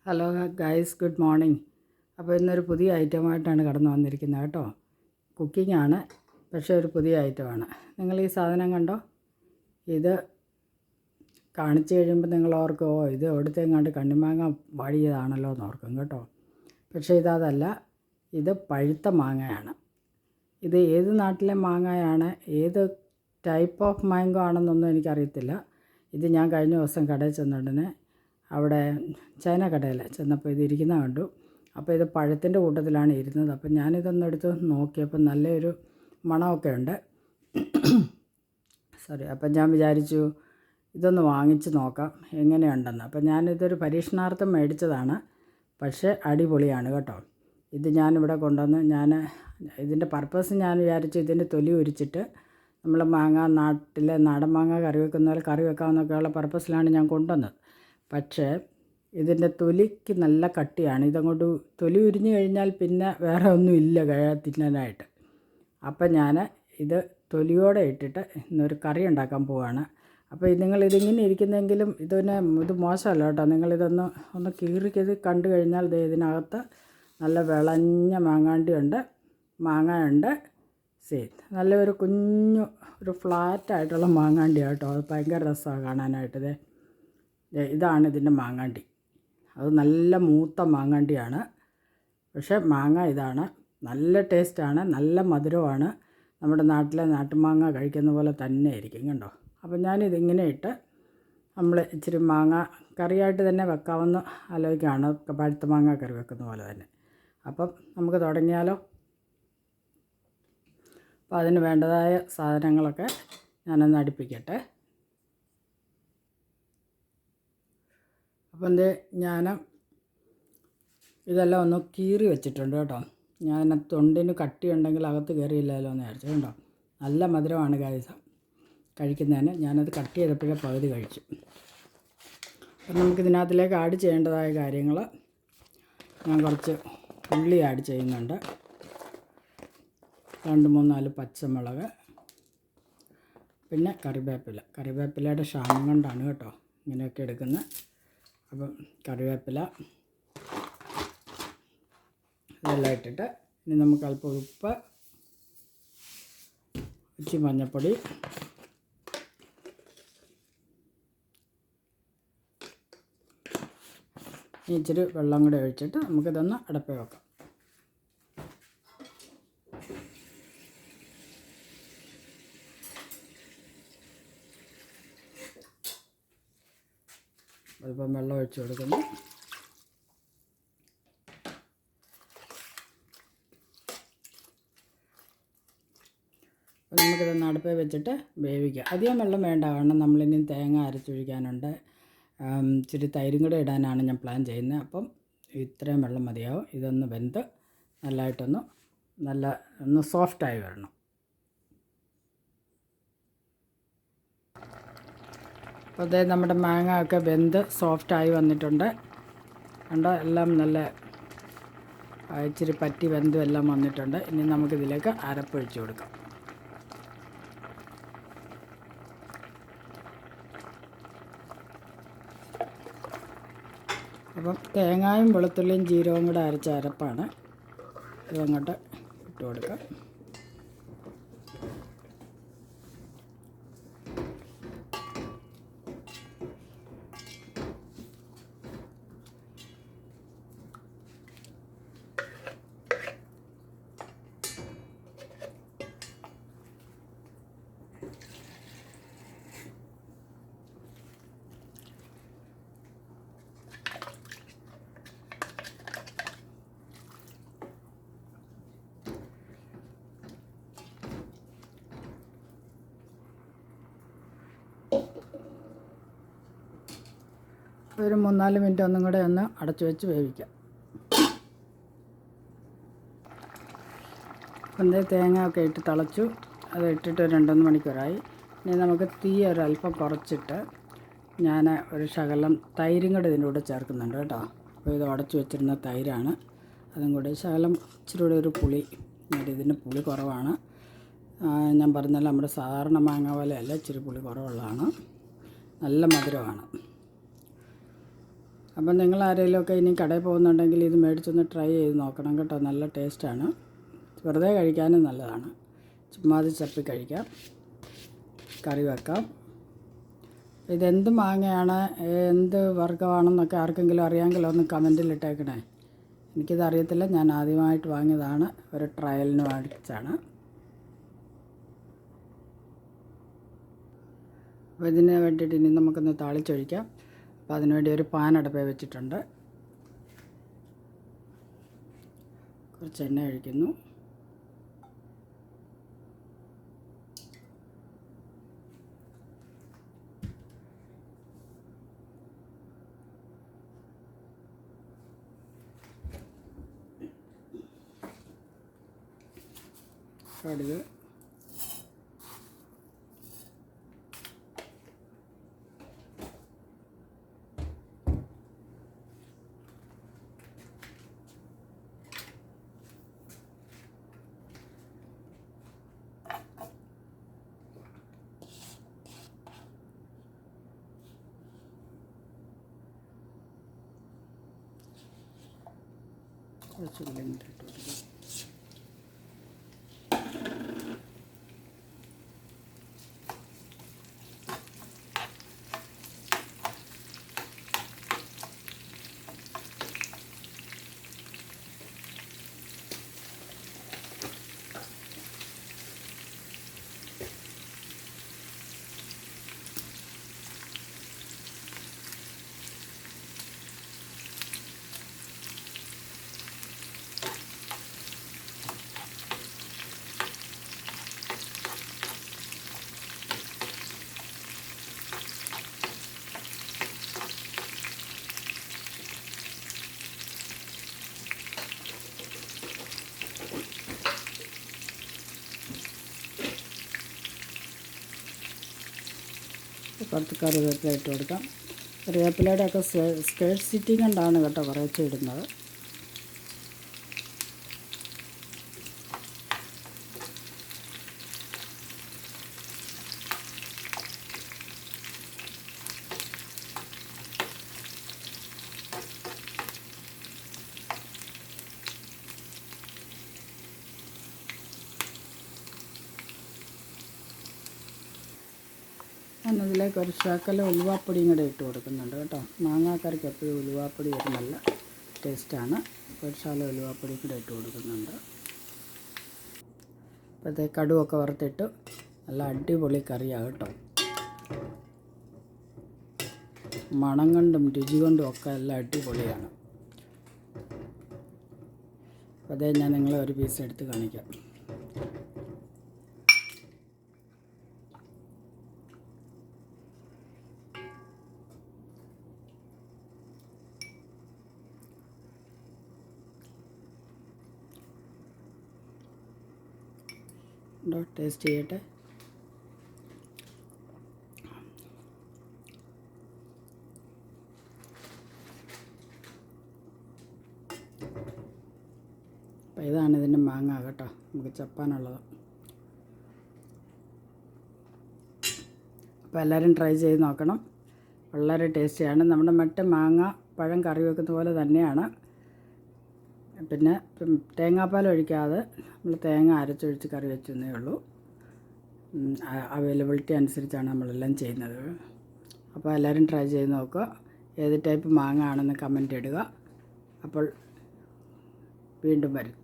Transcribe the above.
Hello guys, good morning. അപ്പോൾ ഇന്നൊരു പുതിയ ഐറ്റമായിട്ടാണ് കടന്നു വന്നിരിക്കുന്നത് കേട്ടോ. കുക്കിംഗ് ആണ്, പക്ഷേ ഒരു പുതിയ ഐറ്റമാണ്. നിങ്ങൾ ഈ സാധനം കണ്ടോ? ഇത് കാണിച്ചു കഴിയുമ്പോൾ നിങ്ങൾ ഓർക്കും, ഇത് എവിടുത്തെങ്ങാണ്ട് കണ്ണിമാങ്ങ വഴിയതാണല്ലോ എന്ന് ഓർക്കും കേട്ടോ. പക്ഷേ ഇതല്ല, ഇത് പഴുത്ത മാങ്ങയാണ്. ഇത് ഏത് നാട്ടിലെ മാങ്ങയാണ്, ഏത് ടൈപ്പ് ഓഫ് മാംഗോ ആണെന്നൊന്നും എനിക്കറിയത്തില്ല. ഇത് ഞാൻ കഴിഞ്ഞ ദിവസം കടയിൽ ചെന്നിടനെ അവിടെ ചൈന കടയിൽ ചെന്നപ്പോൾ ഇത് ഇരിക്കുന്ന കണ്ടു. അപ്പോൾ ഇത് പഴത്തിൻ്റെ കൂട്ടത്തിലാണ് ഇരുന്നത്. അപ്പം ഞാനിതൊന്നെടുത്ത് നോക്കിയപ്പോൾ നല്ലൊരു മണമൊക്കെ ഉണ്ട്. അപ്പം ഞാൻ വിചാരിച്ചു ഇതൊന്ന് വാങ്ങിച്ച് നോക്കാം എങ്ങനെയുണ്ടെന്ന്. അപ്പം ഞാനിതൊരു പരീക്ഷണാർത്ഥം മേടിച്ചതാണ്, പക്ഷേ അടിപൊളിയാണ് കേട്ടോ. ഇത് ഞാനിവിടെ കൊണ്ടുവന്ന് ഇതിൻ്റെ പർപ്പസ് ഞാൻ വിചാരിച്ചു ഇതിൻ്റെ തൊലി ഉരിച്ചിട്ട് നമ്മൾ നാട്ടിലെ നാടൻ മാങ്ങ കറി വെക്കുന്ന പോലെ കറി വെക്കാമെന്നൊക്കെയുള്ള പർപ്പസിലാണ് ഞാൻ കൊണ്ടുവന്നത്. പക്ഷേ ഇതിൻ്റെ തൊലിക്ക് നല്ല കട്ടിയാണ്. ഇതങ്ങോട്ട് തൊലി ഉരിഞ്ഞു കഴിഞ്ഞാൽ പിന്നെ വേറെ ഒന്നുമില്ല തിന്നാനായിട്ട്. അപ്പം ഞാൻ ഇത് തൊലിയോടെ ഇട്ടിട്ട് ഇന്നൊരു കറി ഉണ്ടാക്കാൻ പോവുകയാണ്. അപ്പോൾ നിങ്ങളിതിങ്ങനെ ഇരിക്കുന്നെങ്കിലും ഇത് മോശമല്ല കേട്ടോ. നിങ്ങളിതൊന്ന് കീറിക്കത് കണ്ടു കഴിഞ്ഞാൽ ഇതിനകത്ത് നല്ല വിളഞ്ഞ മാങ്ങയുണ്ട്. നല്ലൊരു ഒരു ഫ്ലാറ്റായിട്ടുള്ള മാങ്ങാണ്ടിയാണ് കേട്ടോ. അത് ഭയങ്കര രസമാണ് കാണാനായിട്ട്. ഇതാണ് ഇതിൻ്റെ മാങ്ങാണ്ടി. അത് നല്ല മൂത്ത മാങ്ങാണ്ടിയാണ്. പക്ഷേ മാങ്ങ ഇതാണ്. നല്ല ടേസ്റ്റാണ്, നല്ല മധുരമാണ്. നമ്മുടെ നാട്ടിലെ നാട്ടുമാങ്ങ കഴിക്കുന്ന പോലെ തന്നെ ആയിരിക്കും കണ്ടോ. അപ്പം ഞാനിതിങ്ങനെ ഇട്ട് നമ്മൾ ഇച്ചിരി മാങ്ങ കറിയായിട്ട് തന്നെ വെക്കാമെന്ന് ആലോചിക്കുകയാണ്. പഴുത്ത മാങ്ങ കറി വെക്കുന്ന പോലെ തന്നെ. അപ്പം നമുക്ക് തുടങ്ങിയാലോ. അപ്പോൾ അതിന് വേണ്ടതായ സാധനങ്ങളൊക്കെ ഞാനൊന്ന് അടുപ്പിക്കട്ടെ. അപ്പം ഞാൻ ഇതെല്ലാം ഒന്ന് കീറി വെച്ചിട്ടുണ്ട് കേട്ടോ. ഞാൻ തൊണ്ടിന് കട്ടിയുണ്ടെങ്കിൽ അകത്ത് കയറിയില്ലല്ലോ എന്ന് വിചാരിച്ചു കേട്ടോ. നല്ല മധുരമാണ് ഗൈസ് കഴിക്കുന്നതിന്. ഞാനത് കട്ട് ചെയ്തപ്പോഴേ പകുതി കഴിച്ചു. അപ്പം നമുക്കിതിനകത്തിലേക്ക് ആഡ് ചെയ്യേണ്ടതായ കാര്യങ്ങൾ, ഞാൻ കുറച്ച് ഉള്ളി ആഡ് ചെയ്യുന്നുണ്ട്. 2-3-4 പച്ചമുളക്, പിന്നെ കറിവേപ്പിലയുടെ ക്ഷാമം കൊണ്ടാണ് കേട്ടോ ഇങ്ങനെയൊക്കെ എടുക്കുന്നത്. അപ്പം കറിവേപ്പില ഇതെല്ലാം ഇട്ടിട്ട് ഇനി നമുക്ക് അല്പം ഉപ്പ്, ഇച്ചിരി മഞ്ഞൾപ്പൊടി, ഇച്ചിരി വെള്ളം കൂടെ ഒഴിച്ചിട്ട് നമുക്കിതൊന്ന് അടപ്പേ വെക്കാം. അല്പം വെള്ളം ഒഴിച്ച് കൊടുക്കുന്നു. അപ്പോൾ നമുക്കിതൊന്ന് അടുപ്പേ വെച്ചിട്ട് വേവിക്കാം. അധികം വെള്ളം വേണ്ട, കാരണം നമ്മളിനി തേങ്ങ അരച്ചൊഴിക്കാനുണ്ട്. ഇച്ചിരി തൈരും കൂടെ ഇടാനാണ് ഞാൻ പ്ലാൻ ചെയ്യുന്നത്. അപ്പം ഇത്രയും വെള്ളം മതിയാവും. ഇതൊന്ന് വെന്ത് ഒന്ന് സോഫ്റ്റായി വരണം. അപ്പോൾ അതേ നമ്മുടെ മാങ്ങ ഒക്കെ വെന്ത് സോഫ്റ്റായി വന്നിട്ടുണ്ട് കണ്ടോ. എല്ലാം നല്ല ഇച്ചിരി പറ്റി വെന്തും എല്ലാം വന്നിട്ടുണ്ട്. ഇനി നമുക്കിതിലേക്ക് അരപ്പൊഴിച്ച് കൊടുക്കാം. അപ്പം തേങ്ങയും വെളുത്തുള്ളിയും ജീരകവും കൂടെ അരച്ച അരപ്പാണ്. ഇതങ്ങോട്ട് ഇട്ട് കൊടുക്കാം. ഒരു 3-4 മിനിറ്റ് ഒന്നും കൂടെ ഒന്ന് അടച്ചു വെച്ച് വേവിക്കാം. അപ്പം തേങ്ങ ഒക്കെ ഇട്ട് തിളച്ചു. അത് ഇട്ടിട്ട് 2-3 മണിക്കൂറായി. ഇനി നമുക്ക് തീ ഒരല്പം കുറച്ചിട്ട് ഞാൻ ഒരു ശകലം തൈരും കൂടെ ഇതിൻ്റെ കൂടെ ചേർക്കുന്നുണ്ട് കേട്ടോ. അപ്പോൾ ഇത് ഉടച്ചു വെച്ചിരുന്ന തൈരാണ്. അതും കൂടെ ശകലം ഇച്ചിരി കൂടെ ഒരു പുളി. ഇതിന് പുളി കുറവാണ്. ഞാൻ പറഞ്ഞാൽ നമ്മുടെ സാധാരണ മാങ്ങ പോലെയല്ല, ഇച്ചിരി പുളി കുറവുള്ളതാണ്. നല്ല മധുരമാണ്. അപ്പം നിങ്ങൾ ആരെങ്കിലുമൊക്കെ ഇനി കടയിൽ പോകുന്നുണ്ടെങ്കിൽ ഇത് മേടിച്ചൊന്ന് ട്രൈ ചെയ്ത് നോക്കണം കേട്ടോ. നല്ല ടേസ്റ്റാണ്, വെറുതെ കഴിക്കാനും നല്ലതാണ്. ചുമ്മാ അത് ചപ്പി കഴിക്കാം, കറി വെക്കാം. ഇതെന്ത് മാങ്ങയാണ്, എന്ത് വർഗ്ഗമാണെന്നൊക്കെ ആർക്കെങ്കിലും അറിയാമെങ്കിൽ ഒന്ന് കമൻറ്റിലിട്ടേക്കണേ. എനിക്കിത് അറിയത്തില്ല, ഞാൻ ആദ്യമായിട്ട് വാങ്ങിയതാണ്, ഒരു ട്രയലിന് വാങ്ങിച്ചാണ്. അപ്പോൾ ഇതിന് വേണ്ടിയിട്ട് ഇനി നമുക്കൊന്ന് താളിച്ചൊഴിക്കാം. അപ്പോൾ അതിനുവേണ്ടി ഒരു പാൻ അടുപ്പേ വെച്ചിട്ടുണ്ട്. കുറച്ച് എണ്ണ ഒഴിക്കുന്നു. കടുക്, കുറച്ച് ഉള്ളിയും ഇട്ട് കൊടുക്കുക. കുറച്ച് കറിവേപ്പില ഇട്ട് കൊടുക്കാം. കറിവേപ്പിലയുടെ ഒക്കെ സ്കേഴ്സിറ്റി കൊണ്ടാണ് കേട്ടോ കുറച്ച് ഇടുന്നത്. ഞാനതിലേക്ക് ഒരു ശകലം ഉലുവാപ്പൊടിയും കൂടെ ഇട്ട് കൊടുക്കുന്നുണ്ട് കേട്ടോ. മാങ്ങാക്കറിക്ക് എപ്പോഴും ഉലുവാപ്പൊടി ഒരു നല്ല ടേസ്റ്റാണ്. ഒരു ശകലം ഉലുവാപ്പൊടി കൂടെ ഇട്ട് കൊടുക്കുന്നുണ്ട്. അപ്പോഴത്തെ കടുവൊക്കെ വറുത്തിട്ട് നല്ല അടിപൊളി കറിയാണ് കേട്ടോ. മണം കൊണ്ടും രുചി കൊണ്ടും ഒക്കെ എല്ലാം അടിപൊളിയാണ്. അപ്പോൾ അതേ ഞാൻ നിങ്ങളെ ഒരു പീസ് എടുത്ത് കാണിക്കാം. ടേസ്റ്റ് ചെയ്യട്ടെ. അപ്പോൾ ഇതാണ് ഇതിൻ്റെ മാങ്ങ കേട്ടോ, നമുക്ക് ചപ്പാനുള്ളത്. അപ്പോൾ എല്ലാവരും ട്രൈ ചെയ്ത് നോക്കണം, വളരെ ടേസ്റ്റിയാണ്. നമ്മുടെ മറ്റേ മാങ്ങ പഴം കറി വെക്കുന്ന പോലെ തന്നെയാണ്. പിന്നെ തേങ്ങാപ്പാൽ ഒഴിക്കാതെ നമ്മൾ തേങ്ങ അരച്ചൊഴിച്ച് കറി വെച്ചെന്നേ ഉള്ളൂ. അവൈലബിലിറ്റി അനുസരിച്ചാണ് നമ്മളെല്ലാം ചെയ്യുന്നത്. അപ്പോൾ എല്ലാവരും ട്രൈ ചെയ്ത് നോക്കുക. ഏത് ടൈപ്പ് മാങ്ങ ആണെന്ന് കമൻ്റ് ഇടുക. അപ്പോൾ വീണ്ടും വരും.